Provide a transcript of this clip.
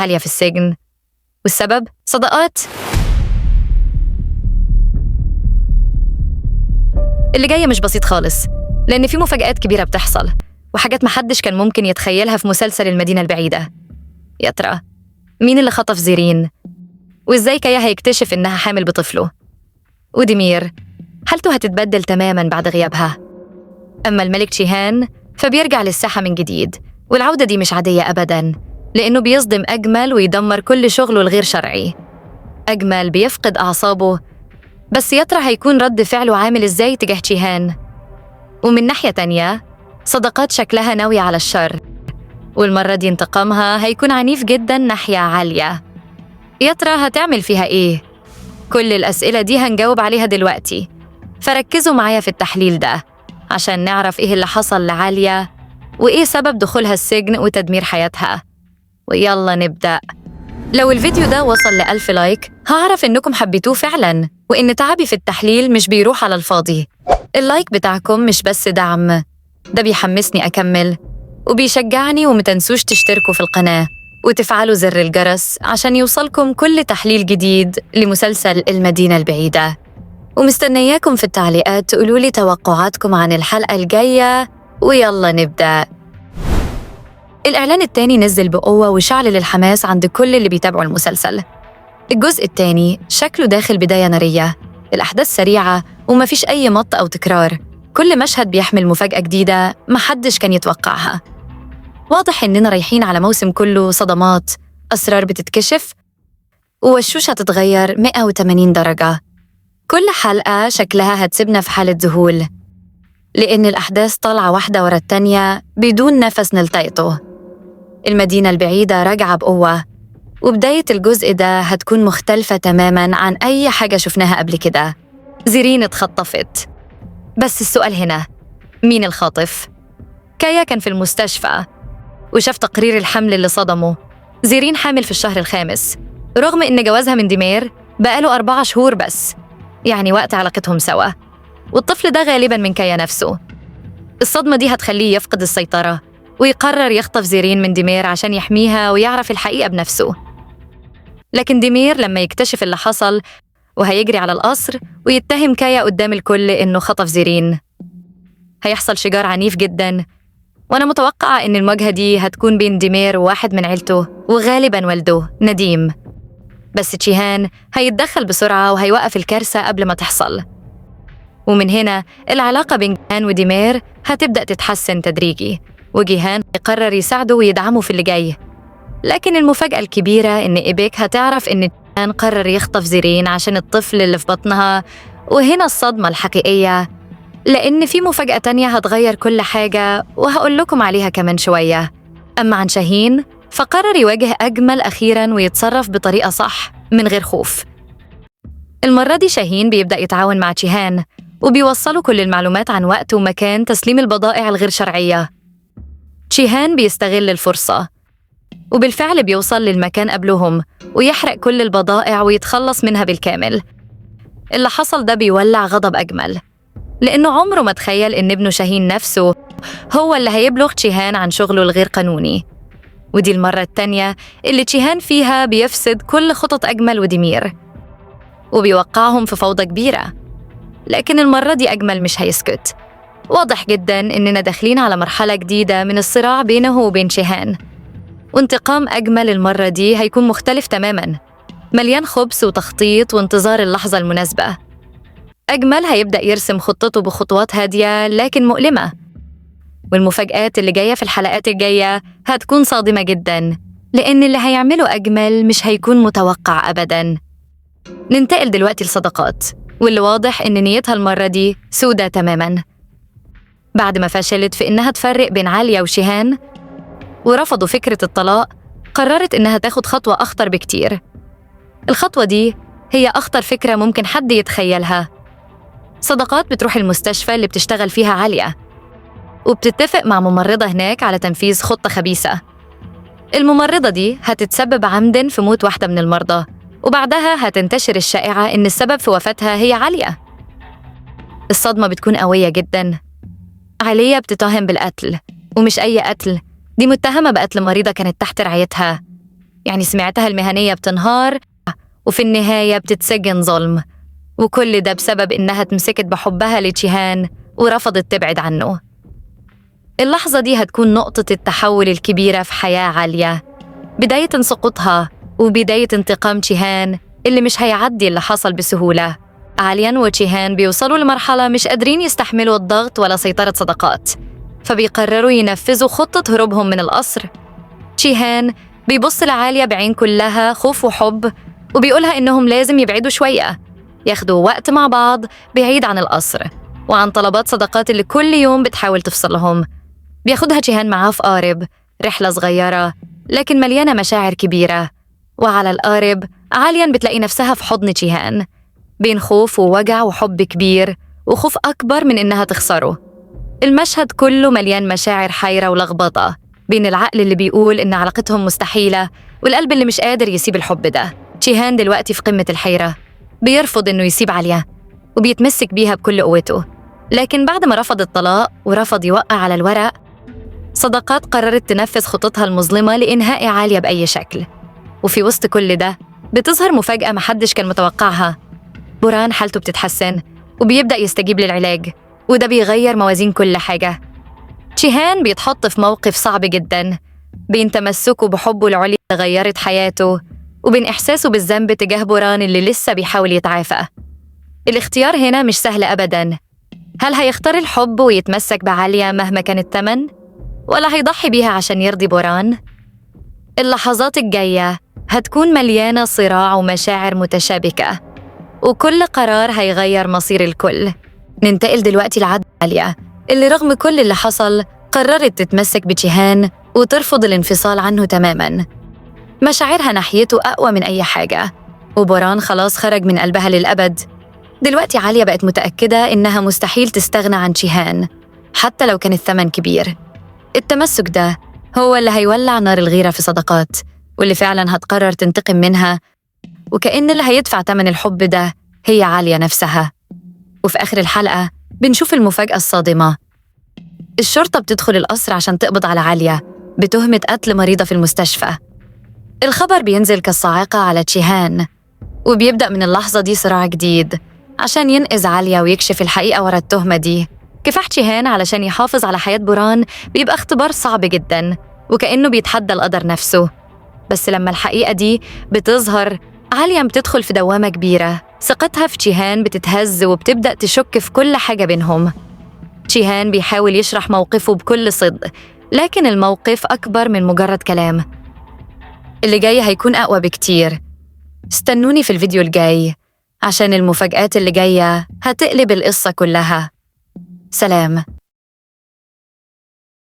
عالية في السجن. والسبب صداقات. اللي جاية مش بسيط خالص، لأن في مفاجآت كبيرة بتحصل وحاجات محدش كان ممكن يتخيلها في مسلسل المدينة البعيدة. يا ترى مين اللي خطف زيرين؟ وإزاي كايا هيكتشف إنها حامل بطفله؟ وديمير حالته هتتبدل تماماً بعد غيابها. أما الملك تشيهان فبيرجع للساحة من جديد، والعودة دي مش عادية أبداً، لأنه بيصدم أجمل ويدمر كل شغله الغير شرعي. أجمل بيفقد أعصابه، بس يا ترى هيكون رد فعله عامل إزاي تجاه تشيهان؟ ومن ناحية تانية صداقات شكلها ناوية على الشر، والمرة دي انتقامها هيكون عنيف جداً ناحية عالية. يا ترى هتعمل فيها إيه؟ كل الأسئلة دي هنجاوب عليها دلوقتي، فركزوا معايا في التحليل ده عشان نعرف إيه اللي حصل لعالية وإيه سبب دخولها السجن وتدمير حياتها. ويلا نبدأ. لو الفيديو ده وصل ل1000 لايك هعرف إنكم حبيتوه فعلاً، وإن تعبي في التحليل مش بيروح على الفاضي. اللايك بتاعكم مش بس دعم، ده بيحمسني أكمل وبيشجعني. ومتنسوش تشتركوا في القناة وتفعلوا زر الجرس عشان يوصلكم كل تحليل جديد لمسلسل المدينة البعيدة. ومستنياكم في التعليقات تقولولي توقعاتكم عن الحلقة الجاية. ويلا نبدأ. الإعلان التاني نزل بقوة وشعل الحماس عند كل اللي بيتابعوا المسلسل. الجزء التاني شكله داخل بداية نارية، الأحداث سريعة ومفيش أي مط أو تكرار. كل مشهد بيحمل مفاجأة جديدة محدش كان يتوقعها. واضح إننا رايحين على موسم كله صدمات، أسرار بتتكشف، ووشوش هتتغير 180 درجة. كل حلقة شكلها هتسيبنا في حالة ذهول، لأن الأحداث طالعة واحدة ورا التانية بدون نفس نلتقطه. المدينة البعيدة راجعة بقوة، وبداية الجزء ده هتكون مختلفة تماماً عن أي حاجة شفناها قبل كده. زيرين اتخطفت، بس السؤال هنا مين الخاطف؟ كايا كان في المستشفى وشاف تقرير الحمل اللي صدمه. زيرين حامل في الشهر الخامس، رغم إن جوازها من ديمير بقاله 4 شهور بس، يعني وقت علاقتهم سوا. والطفل ده غالباً من كايا نفسه. الصدمة دي هتخليه يفقد السيطرة ويقرر يخطف زيرين من ديمير عشان يحميها ويعرف الحقيقة بنفسه. لكن ديمير لما يكتشف اللي حصل وهيجري على القصر ويتهم كايا قدام الكل إنه خطف زيرين، هيحصل شجار عنيف جداً. وأنا متوقعة إن المواجهة دي هتكون بين ديمير وواحد من عيلته، وغالباً والده نديم. بس تشيهان هيتدخل بسرعة وهيوقف الكارثة قبل ما تحصل. ومن هنا العلاقة بين جيهان وديمير هتبدأ تتحسن تدريجي، وجيهان يقرر يساعده ويدعمه في اللي جاي. لكن المفاجأة الكبيرة إن إيبك هتعرف إن جيهان قرر يخطف زيرين عشان الطفل اللي في بطنها. وهنا الصدمة الحقيقية، لأن في مفاجأة تانية هتغير كل حاجة وهقول لكم عليها كمان شوية. أما عن شاهين فقرر يواجه أجمل أخيراً ويتصرف بطريقة صح من غير خوف. المرة دي شاهين بيبدأ يتعاون مع تشيهان وبيوصلوا كل المعلومات عن وقت ومكان تسليم البضائع الغير شرعية. تشيهان بيستغل الفرصة وبالفعل بيوصل للمكان قبلهم ويحرق كل البضائع ويتخلص منها بالكامل. اللي حصل ده بيولع غضب أجمل، لأنه عمره ما تخيل إن ابنه شاهين نفسه هو اللي هيبلغ تشيهان عن شغله الغير قانوني. ودي المرة التانية اللي تشيهان فيها بيفسد كل خطط أجمل وديمير وبيوقعهم في فوضى كبيرة. لكن المرة دي أجمل مش هيسكت. واضح جداً إننا داخلين على مرحلة جديدة من الصراع بينه وبين تشيهان. وانتقام أجمل المرة دي هيكون مختلف تماماً، مليان خبث وتخطيط وانتظار اللحظة المناسبة. أجمل هيبدأ يرسم خطته بخطوات هادية لكن مؤلمة، والمفاجآت اللي جاية في الحلقات الجاية هتكون صادمة جداً، لأن اللي هيعمله أجمل مش هيكون متوقع أبداً. ننتقل دلوقتي لصداقات، واللي واضح إن نيتها المرة دي سودة تماماً. بعد ما فشلت في إنها تفرق بين عالية وشيهان ورفضوا فكرة الطلاق، قررت إنها تاخد خطوة أخطر بكتير. الخطوة دي هي أخطر فكرة ممكن حد يتخيلها. صداقات بتروح المستشفى اللي بتشتغل فيها عالية وبتتفق مع ممرضة هناك على تنفيذ خطة خبيثة. الممرضة دي هتتسبب عمداً في موت واحدة من المرضى، وبعدها هتنتشر الشائعة إن السبب في وفاتها هي عالية. الصدمة بتكون قوية جداً. عالية بتتهم بالقتل، ومش أي قتل، دي متهمة بقتل مريضة كانت تحت رعايتها. يعني سمعتها المهنية بتنهار وفي النهاية بتتسجن ظلم، وكل ده بسبب إنها تمسكت بحبها لجيهان ورفضت تبعد عنه. اللحظة دي هتكون نقطة التحول الكبيرة في حياة عالية، بداية سقوطها وبداية انتقام جيهان اللي مش هيعدي اللي حصل بسهولة. عاليا وجيهان بيوصلوا لمرحلة مش قادرين يستحملوا الضغط ولا سيطرة صداقات، فبيقرروا ينفذوا خطة هروبهم من القصر. جيهان بيبص لعالية بعين كلها خوف وحب، وبيقولها إنهم لازم يبعدوا شوية، ياخدوا وقت مع بعض بعيد عن القصر وعن طلبات صداقات اللي كل يوم بتحاول تفصلهم. بياخدها جيهان معاه في قارب، رحلة صغيرة لكن مليانة مشاعر كبيرة. وعلى القارب عاليا بتلاقي نفسها في حضن جيهان، بين خوف ووجع وحب كبير وخوف أكبر من إنها تخسره. المشهد كله مليان مشاعر حيرة ولخبطة بين العقل اللي بيقول إن علاقتهم مستحيلة والقلب اللي مش قادر يسيب الحب ده. جيهان دلوقتي في قمة الحيرة، بيرفض إنه يسيب عالية وبيتمسك بيها بكل قوته، لكن بعد ما رفض الطلاق ورفض يوقع على الورق، صداقات قررت تنفذ خطتها المظلمة لإنهاء عالية بأي شكل. وفي وسط كل ده بتظهر مفاجأة محدش كان متوقعها. بوران حالته بتتحسن وبيبدأ يستجيب للعلاج، وده بيغير موازين كل حاجة. جيهان بيتحط في موقف صعب جدا بين تمسكه بحبه العليا اللي غيرت حياته وبين إحساسه بالذنب تجاه بوران اللي لسه بيحاول يتعافى. الاختيار هنا مش سهل أبدا. هل هيختار الحب ويتمسك بعالية مهما كان الثمن، ولا هيضحي بيها عشان يرضي بوران؟ اللحظات الجاية هتكون مليانة صراع ومشاعر متشابكة، وكل قرار هيغير مصير الكل. ننتقل دلوقتي لعالية اللي رغم كل اللي حصل قررت تتمسك بجيهان وترفض الانفصال عنه تماماً. مشاعرها ناحيته أقوى من أي حاجة، وبوران خلاص خرج من قلبها للأبد. دلوقتي عالية بقت متأكدة إنها مستحيل تستغنى عن جيهان حتى لو كان الثمن كبير. التمسك ده هو اللي هيولع نار الغيرة في صداقات، واللي فعلاً هتقرر تنتقم منها، وكأن اللي هيدفع ثمن الحب ده هي عالية نفسها. وفي آخر الحلقة بنشوف المفاجأة الصادمة. الشرطة بتدخل القصر عشان تقبض على عالية بتهمة قتل مريضة في المستشفى. الخبر بينزل كالصاعقة على جيهان، وبيبدأ من اللحظة دي صراع جديد عشان ينقذ عالية ويكشف الحقيقة ورا التهمة دي. كفاح جيهان علشان يحافظ على حياة بوران بيبقى اختبار صعب جدا، وكأنه بيتحدى القدر نفسه. بس لما الحقيقة دي بتظهر، عالية بتدخل في دوامة كبيرة، ثقتها في جيهان بتتهز وبتبدأ تشك في كل حاجة بينهم. جيهان بيحاول يشرح موقفه بكل صدق، لكن الموقف أكبر من مجرد كلام. اللي جاي هيكون أقوى بكتير. استنوني في الفيديو الجاي عشان المفاجآت اللي جاية هتقلب القصة كلها. سلام.